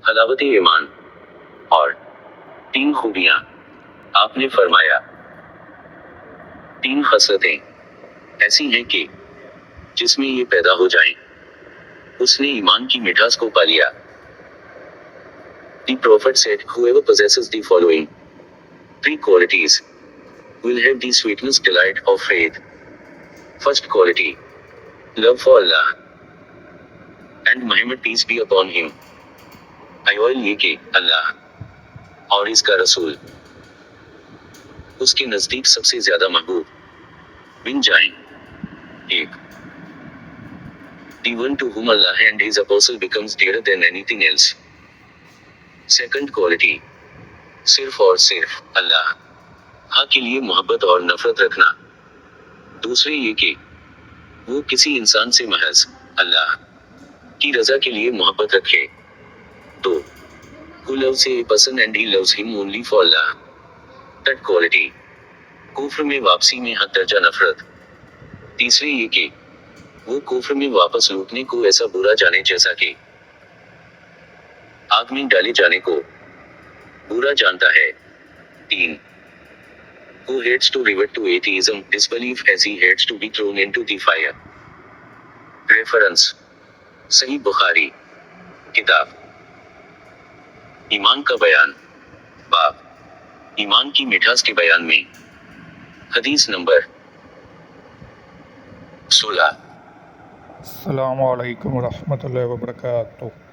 हलावत ईमान। और 3 खूबियां। आपने फरमाया 3 खसलतें ऐसी हैं कि जिसमें ये पैदा हो जाएं, उसने ईमान की मिठास को पा लिया। The Prophet said, whoever possesses the following 3 qualities will have the sweetness delight of faith. First quality, love for Allah and Muhammad, peace be upon him. अय्योल ये कि अल्लाह और इसका रसूल उसके नजदीक सबसे ज्यादा महबूब बन जाएं। एक, the one to whom Allah and his apostle becomes dearer than anything else. Second quality, सिर्फ और सिर्फ अल्लाह हाँ के लिए मोहब्बत और नफरत रखना। दूसरे ये कि वो किसी इंसान से महज अल्लाह की रजा के लिए मोहब्बत रखे। दो, who loves a person and he loves him only for Allah. Third quality, कुफ्र में वापसी में हद दर्जा नफरत। तीसरे ये कि वो कुफ्र में वापस लौटने को ऐसा बुरा जाने जैसा कि आग में डाले जाने को बुरा जानता है। तीन, who hates to revert to atheism, disbelief as he hates to be thrown into the fire. Reference, सही बुखारी किताब ईमान का बयान, बाब ईमान की मिठास के बयान में, हदीस नंबर 16। السلام علیکم ورحمۃ اللہ وبرکاتہ۔